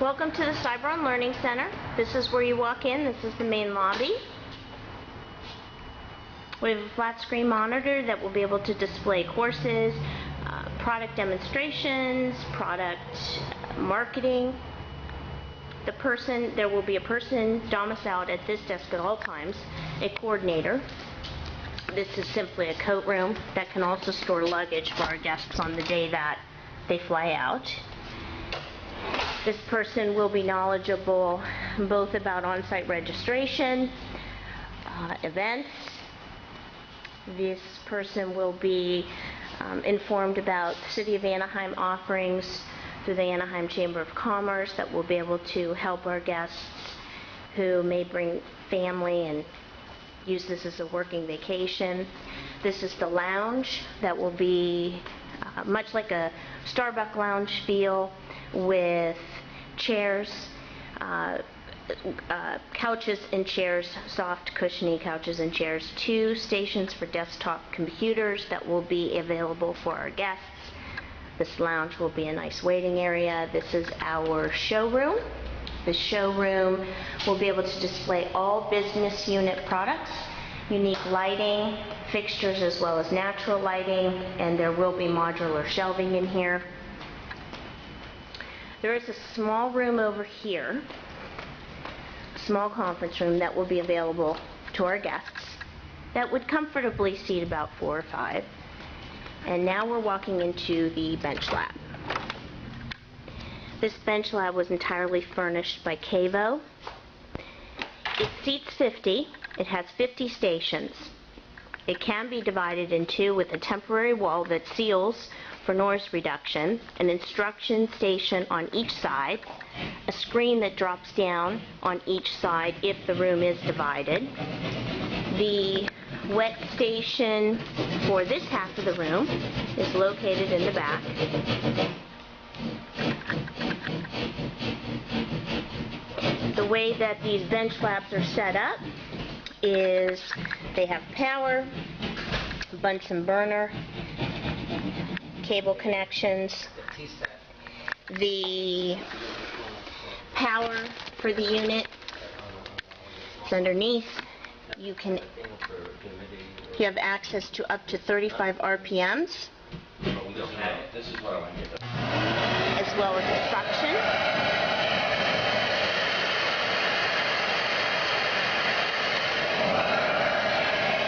Welcome to the Sybron Learning Center. This is where you walk in. This is the main lobby. We have a flat screen monitor that will be able to display courses, product demonstrations, product marketing. There will be a person domiciled at this desk at all times, a coordinator. This is simply a coat room that can also store luggage for our guests on the day that they fly out. This person will be knowledgeable both about on-site registration, events. This person will be informed about the City of Anaheim offerings through the Anaheim Chamber of Commerce that will be able to help our guests who may bring family and use this as a working vacation. This is the lounge that will be much like a Starbucks lounge feel, with chairs, couches and chairs, soft cushiony couches and chairs, 2 stations for desktop computers that will be available for our guests. This lounge will be a nice waiting area. This is our showroom. The showroom will be able to display all business unit products, unique lighting, fixtures as well as natural lighting, and there will be modular shelving in here. There is a small room over here, a small conference room that will be available to our guests that would comfortably seat about 4 or 5. And now we're walking into the bench lab. This bench lab was entirely furnished by Cavo. It seats 50. It has 50 stations. It can be divided in 2 with a temporary wall that seals for noise reduction, an instruction station on each side, a screen that drops down on each side if the room is divided. The wet station for this half of the room is located in the back. The way that these bench labs are set up is they have power, Bunsen burner, cable connections. The power for the unit is underneath. You have access to up to 35 RPMs, as well as a suction.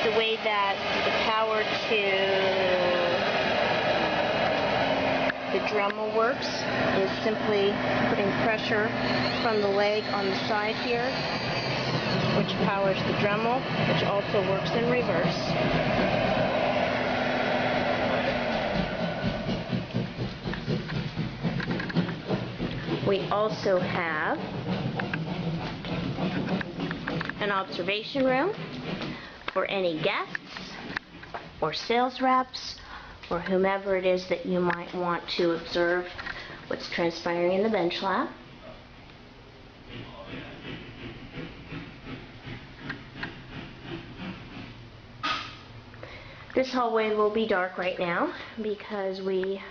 The way that the power to the Dremel works is simply putting pressure from the leg on the side here, which powers the Dremel, which also works in reverse. We also have an observation room for any guests or sales reps or whomever it is that you might want to observe what's transpiring in the bench lab. This hallway will be dark right now because we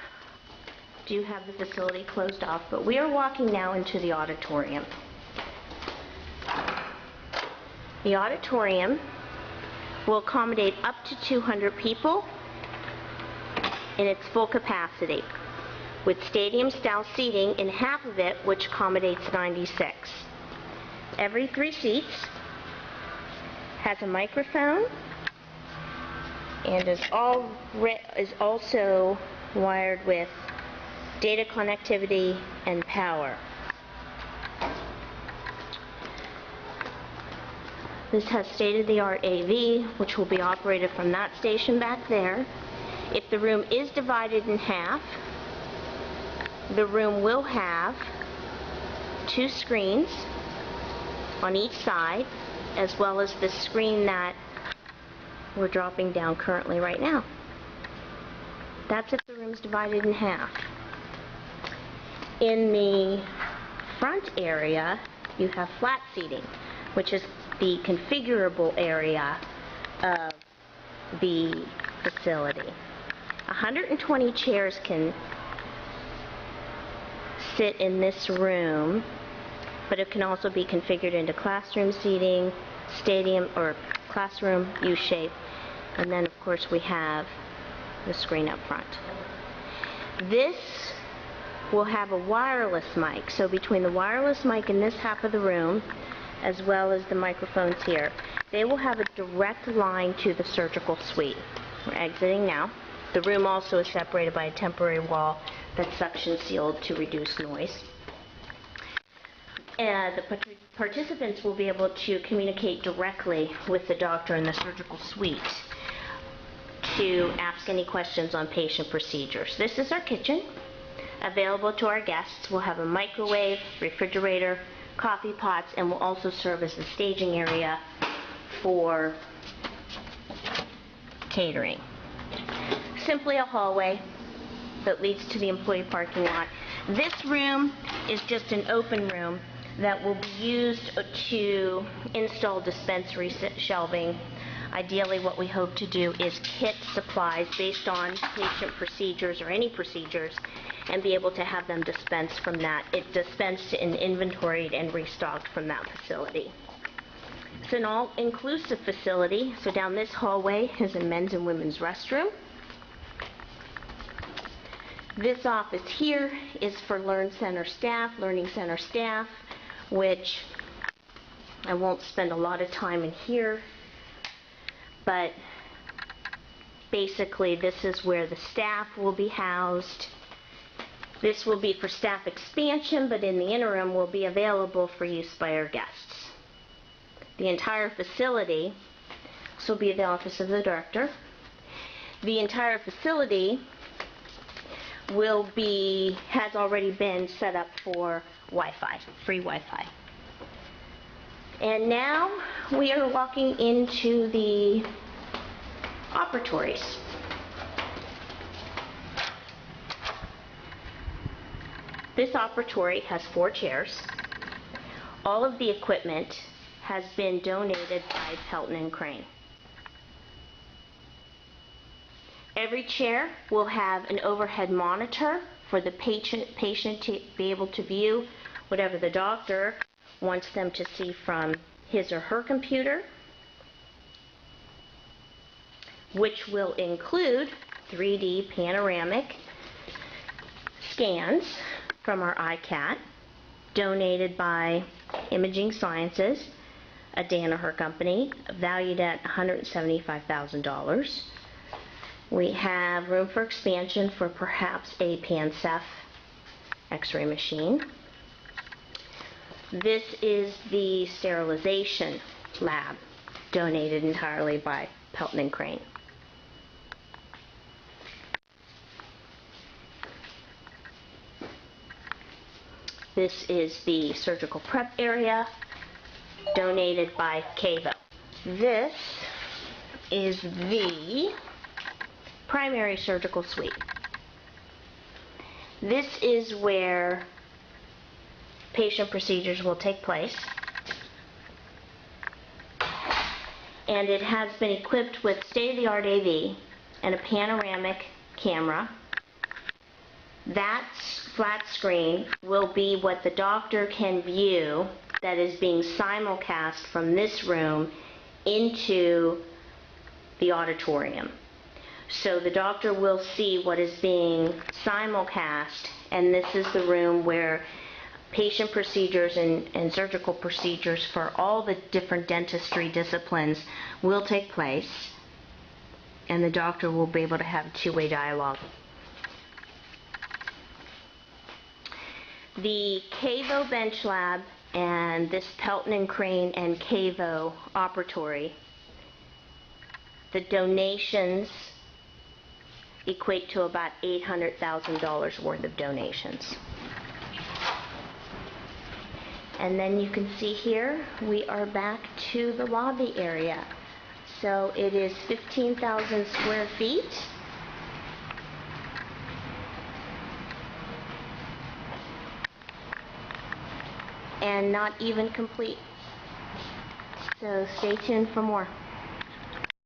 do have the facility closed off, but we are walking now into the auditorium. The auditorium will accommodate up to 200 people in its full capacity, with stadium-style seating in half of it, which accommodates 96. Every 3 seats has a microphone and is also wired with data connectivity and power. This has state-of-the-art AV, which will be operated from that station back there. If the room is divided in half, the room will have 2 screens on each side, as well as the screen that we're dropping down currently right now. That's if the room's divided in half. In the front area, you have flat seating, which is the configurable area of the facility. 120 chairs can sit in this room, but it can also be configured into classroom seating, stadium, or classroom U-shape. And then, of course, we have the screen up front. This will have a wireless mic. So between the wireless mic in this half of the room, as well as the microphones here, they will have a direct line to the surgical suite. We're exiting now. The room also is separated by a temporary wall that's suction sealed to reduce noise. The participants will be able to communicate directly with the doctor in the surgical suite to ask any questions on patient procedures. This is our kitchen. Available to our guests. We'll have a microwave, refrigerator, coffee pots, and will also serve as the staging area for catering. Simply a hallway that leads to the employee parking lot. This room is just an open room that will be used to install dispensary shelving. Ideally, what we hope to do is kit supplies based on patient procedures or any procedures and be able to have them dispensed from that. It's dispensed and inventoried and restocked from that facility. It's an all-inclusive facility. So down this hallway is a men's and women's restroom. This office here is for Learning Center staff, which I won't spend a lot of time in here, but basically this is where the staff will be housed. This will be for staff expansion, but in the interim will be available for use by our guests. The entire facility, this will be the office of the director. The entire facility has already been set up for Wi-Fi, free Wi-Fi. And now we are walking into the operatories. This operatory has 4 chairs. All of the equipment has been donated by Pelton and Crane. Every chair will have an overhead monitor for the patient to be able to view whatever the doctor wants them to see from his or her computer, which will include 3D panoramic scans from our iCat, donated by Imaging Sciences, a Danaher company, valued at $175,000. We have room for expansion for perhaps a PanCEPH X-ray machine. This is the sterilization lab, donated entirely by Pelton and Crane. This is the surgical prep area, donated by CAVO. This is the primary surgical suite. This is where patient procedures will take place, and it has been equipped with state-of-the-art AV and a panoramic camera. That flat screen will be what the doctor can view that is being simulcast from this room into the auditorium. So the doctor will see what is being simulcast, and this is the room where patient procedures and surgical procedures for all the different dentistry disciplines will take place, and the doctor will be able to have two-way dialogue. The CAVO bench lab and this Pelton and Crane and CAVO operatory, the donations equate to about $800,000 worth of donations. And then you can see here, we are back to the lobby area. So it is 15,000 square feet. And not even complete. So stay tuned for more.